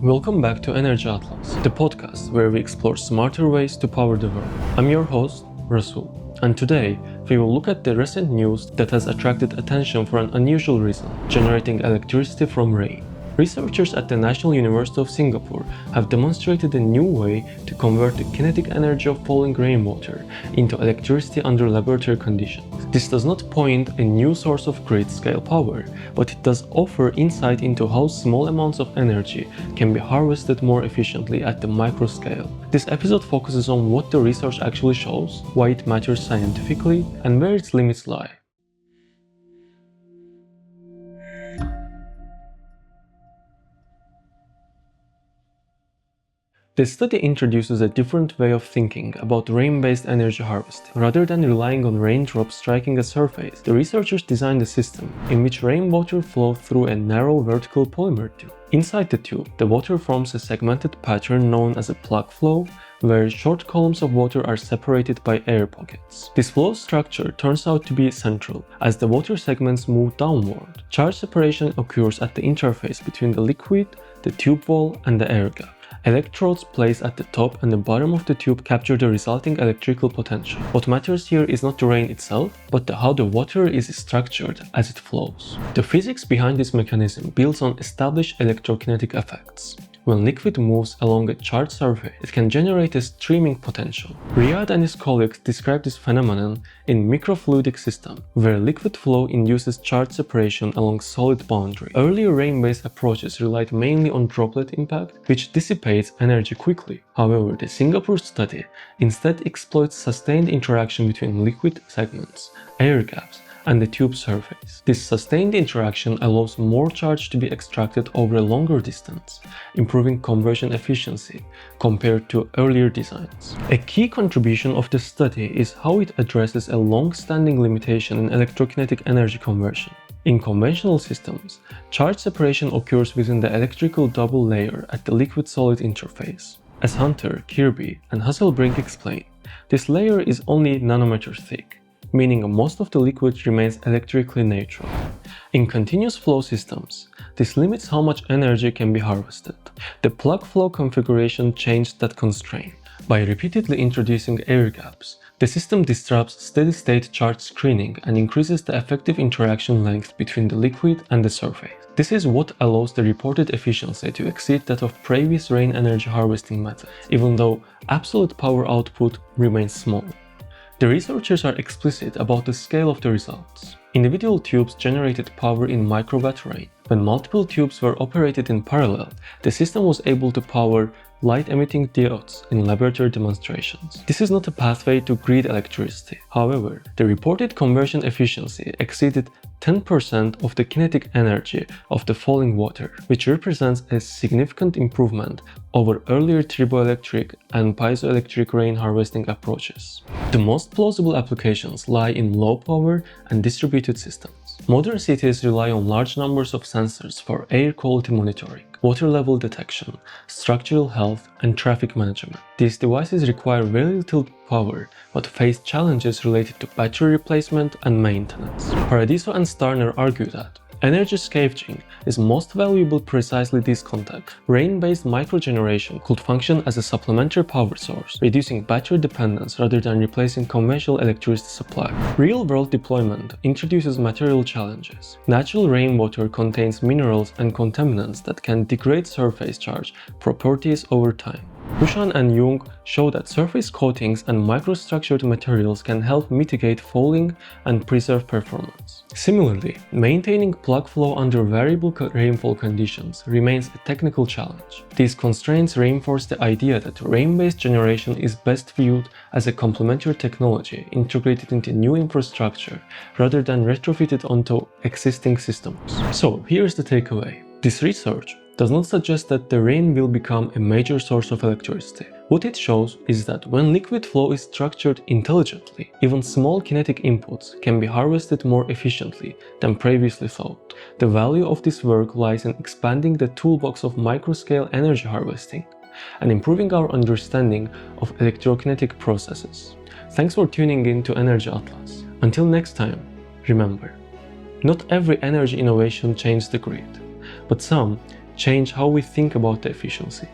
Welcome back to Energy Atlas, the podcast where we explore smarter ways to power the world. I'm your host, Rasul, and today we will look at the recent news that has attracted attention for an unusual reason: generating electricity from rain. Researchers at the National University of Singapore have demonstrated a new way to convert the kinetic energy of falling rainwater into electricity under laboratory conditions. This does not point a new source of grid-scale power, but it does offer insight into how small amounts of energy can be harvested more efficiently at the micro scale. This episode focuses on what the research actually shows, why it matters scientifically, and where its limits lie. The study introduces a different way of thinking about rain-based energy harvesting. Rather than relying on raindrops striking a surface, the researchers designed a system in which rainwater flows through a narrow vertical polymer tube. Inside the tube, the water forms a segmented pattern known as a plug flow, where short columns of water are separated by air pockets. This flow structure turns out to be central, as the water segments move downward. Charge separation occurs at the interface between the liquid, the tube wall, and the air gap. Electrodes placed at the top and the bottom of the tube capture the resulting electrical potential. What matters here is not the rain itself, but how the water is structured as it flows. The physics behind this mechanism builds on established electrokinetic effects. When liquid moves along a charged surface, it can generate a streaming potential. Riyad and his colleagues describe this phenomenon in microfluidic system, where liquid flow induces charge separation along solid boundary. Earlier rain-based approaches relied mainly on droplet impact, which dissipates energy quickly. However, the Singapore study instead exploits sustained interaction between liquid segments, air gaps, and the tube surface. This sustained interaction allows more charge to be extracted over a longer distance, improving conversion efficiency compared to earlier designs. A key contribution of the study is how it addresses a long-standing limitation in electrokinetic energy conversion. In conventional systems, charge separation occurs within the electrical double layer at the liquid-solid interface. As Hunter, Kirby, and Hasselbrink explain, this layer is only nanometers thick, meaning most of the liquid remains electrically neutral. In continuous flow systems, this limits how much energy can be harvested. The plug flow configuration changed that constraint. By repeatedly introducing air gaps, the system disrupts steady-state charge screening and increases the effective interaction length between the liquid and the surface. This is what allows the reported efficiency to exceed that of previous rain energy harvesting methods, even though absolute power output remains small. The researchers are explicit about the scale of the results. Individual tubes generated power in microwatt rain. When multiple tubes were operated in parallel, the system was able to power light-emitting diodes in laboratory demonstrations. This is not a pathway to grid electricity. However, the reported conversion efficiency exceeded 10% of the kinetic energy of the falling water, which represents a significant improvement over earlier triboelectric and piezoelectric rain harvesting approaches. The most plausible applications lie in low power and distributed systems. Modern cities rely on large numbers of sensors for air quality monitoring, water level detection, structural health, and traffic management. These devices require very little power, but face challenges related to battery replacement and maintenance. Paradiso and Starner argue that energy scavenging is most valuable precisely this context. Rain-based microgeneration could function as a supplementary power source, reducing battery dependence rather than replacing conventional electricity supply. Real-world deployment introduces material challenges. Natural rainwater contains minerals and contaminants that can degrade surface charge properties over time. Hushan and Jung show that surface coatings and microstructured materials can help mitigate falling and preserve performance. Similarly, maintaining plug flow under variable rainfall conditions remains a technical challenge. These constraints reinforce the idea that rain-based generation is best viewed as a complementary technology integrated into new infrastructure rather than retrofitted onto existing systems. So here's the takeaway. This research does not suggest that the rain will become a major source of electricity. What it shows is that when liquid flow is structured intelligently, even small kinetic inputs can be harvested more efficiently than previously thought. The value of this work lies in expanding the toolbox of microscale energy harvesting and improving our understanding of electrokinetic processes. Thanks for tuning in to Energy Atlas. Until next time, remember, not every energy innovation changes the grid, but some change how we think about the efficiency.